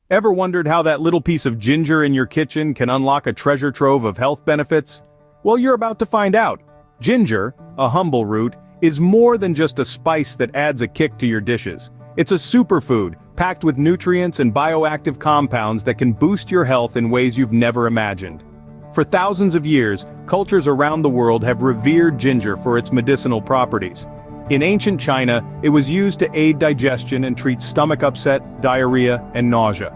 Ever wondered how that little piece of ginger in your kitchen can unlock a treasure trove of health benefits? Well, you're about to find out. Ginger, a humble root, is more than just a spice that adds a kick to your dishes. It's a superfood, packed with nutrients and bioactive compounds that can boost your health in ways you've never imagined. For thousands of years, cultures around the world have revered ginger for its medicinal properties. In ancient China, it was used to aid digestion and treat stomach upset, diarrhea, and nausea.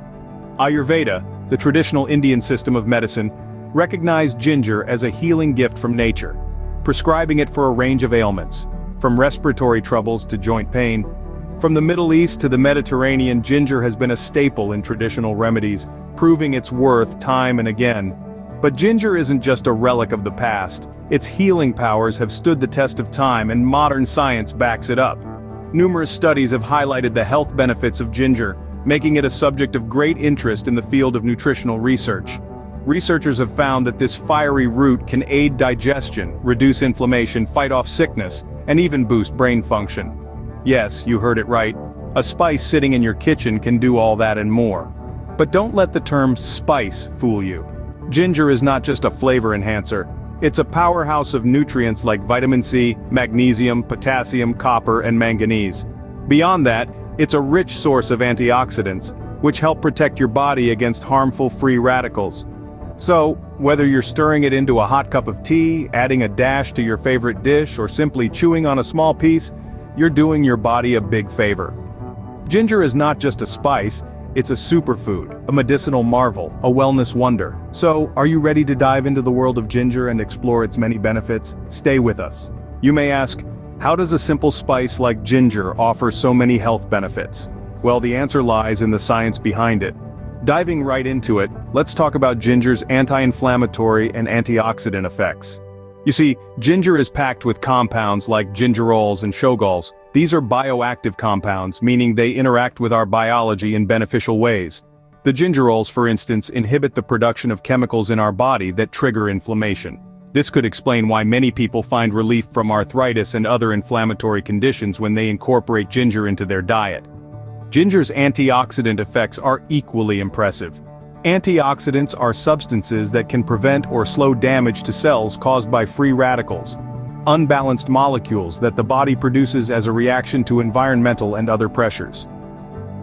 Ayurveda, the traditional Indian system of medicine, recognized ginger as a healing gift from nature, prescribing it for a range of ailments, from respiratory troubles to joint pain. From the Middle East to the Mediterranean, ginger has been a staple in traditional remedies, proving its worth time and again. But ginger isn't just a relic of the past. Its healing powers have stood the test of time, and modern science backs it up. Numerous studies have highlighted the health benefits of ginger, making it a subject of great interest in the field of nutritional research. Researchers have found that this fiery root can aid digestion, reduce inflammation, fight off sickness, and even boost brain function. Yes, you heard it right. A spice sitting in your kitchen can do all that and more. But don't let the term spice fool you. Ginger is not just a flavor enhancer. It's a powerhouse of nutrients like vitamin C, magnesium, potassium, copper, and manganese. Beyond that, it's a rich source of antioxidants, which help protect your body against harmful free radicals. So, whether you're stirring it into a hot cup of tea, adding a dash to your favorite dish, or simply chewing on a small piece, you're doing your body a big favor. Ginger is not just a spice, it's a superfood, a medicinal marvel, a wellness wonder. So, are you ready to dive into the world of ginger and explore its many benefits? Stay with us. You may ask, how does a simple spice like ginger offer so many health benefits? Well, the answer lies in the science behind it. Diving right into it, let's talk about ginger's anti-inflammatory and antioxidant effects. You see, ginger is packed with compounds like gingerols and shogols. These are bioactive compounds, meaning they interact with our biology in beneficial ways. The gingerols, for instance, inhibit the production of chemicals in our body that trigger inflammation. This could explain why many people find relief from arthritis and other inflammatory conditions when they incorporate ginger into their diet. Ginger's antioxidant effects are equally impressive. Antioxidants are substances that can prevent or slow damage to cells caused by free radicals, unbalanced molecules that the body produces as a reaction to environmental and other pressures.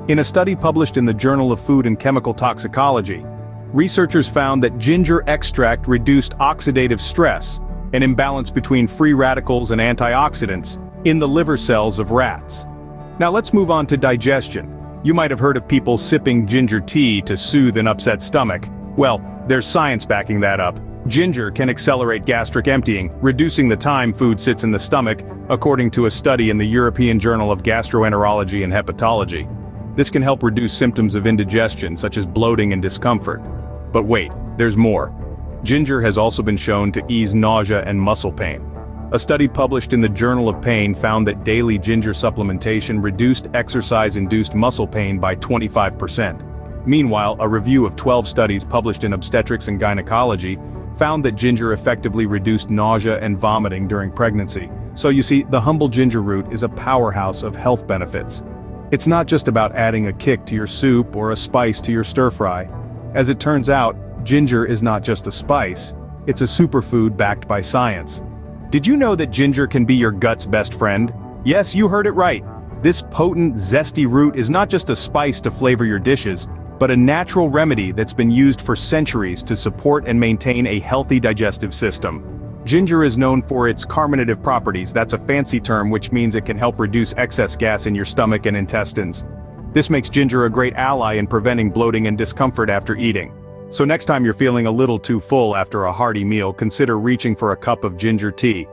In a study published in the Journal of Food and Chemical Toxicology, researchers found that ginger extract reduced oxidative stress, an imbalance between free radicals and antioxidants, in the liver cells of rats. Now let's move on to digestion. You might have heard of people sipping ginger tea to soothe an upset stomach. Well, there's science backing that up. Ginger can accelerate gastric emptying, reducing the time food sits in the stomach, according to a study in the European Journal of Gastroenterology and Hepatology. This can help reduce symptoms of indigestion, such as bloating and discomfort. But wait, there's more. Ginger has also been shown to ease nausea and muscle pain. A study published in the Journal of Pain found that daily ginger supplementation reduced exercise-induced muscle pain by 25%. Meanwhile, a review of 12 studies published in Obstetrics and Gynecology found that ginger effectively reduced nausea and vomiting during pregnancy. So you see, the humble ginger root is a powerhouse of health benefits. It's not just about adding a kick to your soup or a spice to your stir-fry. As it turns out, ginger is not just a spice, it's a superfood backed by science. Did you know that ginger can be your gut's best friend? Yes, you heard it right. This potent, zesty root is not just a spice to flavor your dishes, but a natural remedy that's been used for centuries to support and maintain a healthy digestive system. Ginger is known for its carminative properties. That's a fancy term which means it can help reduce excess gas in your stomach and intestines. This makes ginger a great ally in preventing bloating and discomfort after eating. So next time you're feeling a little too full after a hearty meal, consider reaching for a cup of ginger tea.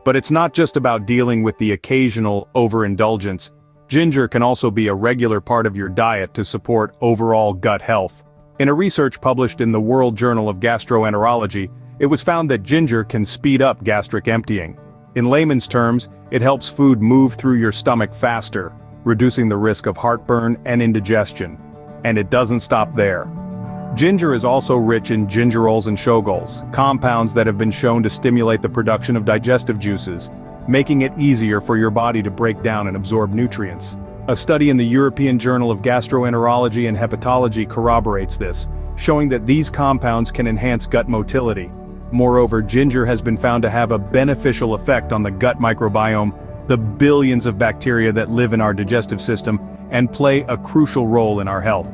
But it's not just about dealing with the occasional overindulgence. Ginger can also be a regular part of your diet to support overall gut health. In a research published in the World Journal of Gastroenterology, it was found that ginger can speed up gastric emptying. In layman's terms, it helps food move through your stomach faster, reducing the risk of heartburn and indigestion. And it doesn't stop there. Ginger is also rich in gingerols and shogols, compounds that have been shown to stimulate the production of digestive juices, making it easier for your body to break down and absorb nutrients. A study in the European Journal of Gastroenterology and Hepatology corroborates this, showing that these compounds can enhance gut motility. Moreover, ginger has been found to have a beneficial effect on the gut microbiome, the billions of bacteria that live in our digestive system and play a crucial role in our health.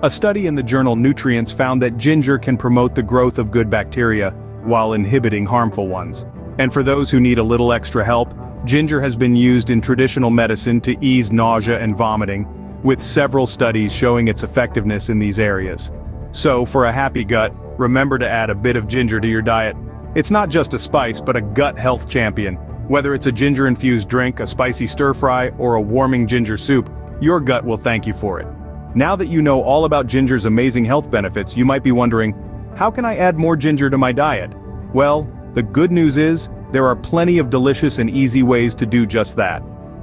A study in the journal Nutrients found that ginger can promote the growth of good bacteria while inhibiting harmful ones. And for those who need a little extra help, ginger has been used in traditional medicine to ease nausea and vomiting, with several studies showing its effectiveness in these areas. So, for a happy gut, remember to add a bit of ginger to your diet. It's not just a spice, but a gut health champion. Whether it's a ginger-infused drink, a spicy stir-fry, or a warming ginger soup, your gut will thank you for it. Now that you know all about ginger's amazing health benefits, you might be wondering, how can I add more ginger to my diet? Well, the good news is, there are plenty of delicious and easy ways to do just that.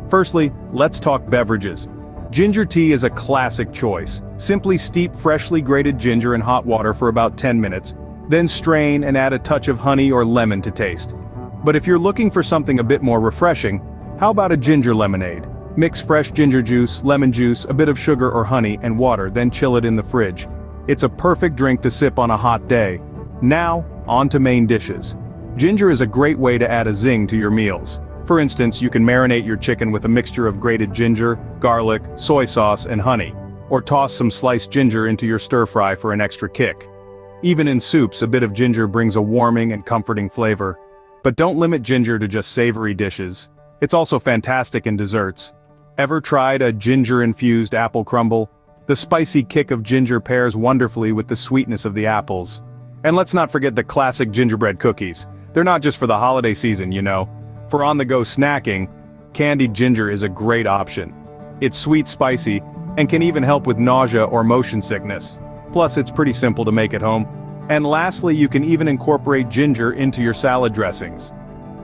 Firstly, let's talk beverages. Ginger tea is a classic choice. Simply steep freshly grated ginger in hot water for about 10 minutes, then strain and add a touch of honey or lemon to taste. But if you're looking for something a bit more refreshing, how about a ginger lemonade? Mix fresh ginger juice, lemon juice, a bit of sugar or honey and water, then chill it in the fridge. It's a perfect drink to sip on a hot day. Now, on to main dishes. Ginger is a great way to add a zing to your meals. For instance, you can marinate your chicken with a mixture of grated ginger, garlic, soy sauce, and honey, or toss some sliced ginger into your stir-fry for an extra kick. Even in soups, a bit of ginger brings a warming and comforting flavor. But don't limit ginger to just savory dishes. It's also fantastic in desserts. Ever tried a ginger-infused apple crumble? The spicy kick of ginger pairs wonderfully with the sweetness of the apples. And let's not forget the classic gingerbread cookies. They're not just for the holiday season, you know. For on-the-go snacking, candied ginger is a great option. It's sweet, spicy, and can even help with nausea or motion sickness. Plus, it's pretty simple to make at home. And lastly, you can even incorporate ginger into your salad dressings.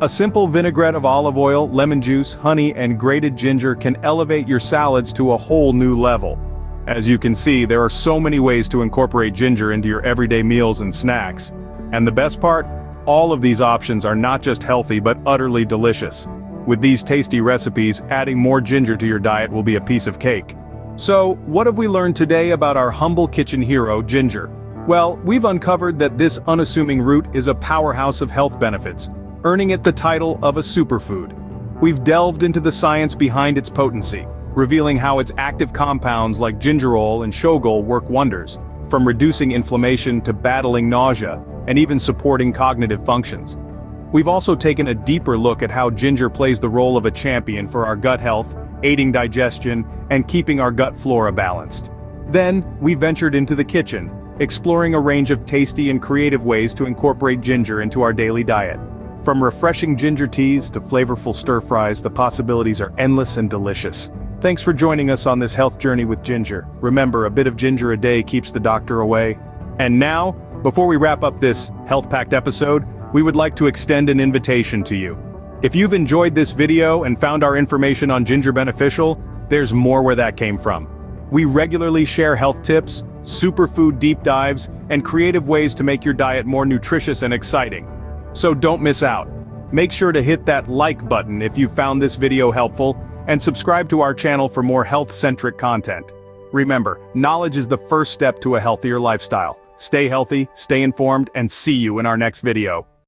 A simple vinaigrette of olive oil, lemon juice, honey, and grated ginger can elevate your salads to a whole new level. As you can see, there are so many ways to incorporate ginger into your everyday meals and snacks. And the best part? All of these options are not just healthy but utterly delicious. With these tasty recipes, adding more ginger to your diet will be a piece of cake. So, what have we learned today about our humble kitchen hero, ginger? Well, we've uncovered that this unassuming root is a powerhouse of health benefits, earning it the title of a superfood. We've delved into the science behind its potency, revealing how its active compounds like gingerol and shogal work wonders, from reducing inflammation to battling nausea, and even supporting cognitive functions. We've also taken a deeper look at how ginger plays the role of a champion for our gut health, aiding digestion, and keeping our gut flora balanced. Then, we ventured into the kitchen, exploring a range of tasty and creative ways to incorporate ginger into our daily diet. From refreshing ginger teas to flavorful stir-fries, the possibilities are endless and delicious. Thanks for joining us on this health journey with ginger. Remember, a bit of ginger a day keeps the doctor away. And now, before we wrap up this health-packed episode, we would like to extend an invitation to you. If you've enjoyed this video and found our information on ginger beneficial, there's more where that came from. We regularly share health tips, superfood deep dives, and creative ways to make your diet more nutritious and exciting. So don't miss out. Make sure to hit that like button if you found this video helpful, and subscribe to our channel for more health-centric content. Remember, knowledge is the first step to a healthier lifestyle. Stay healthy, stay informed, and see you in our next video.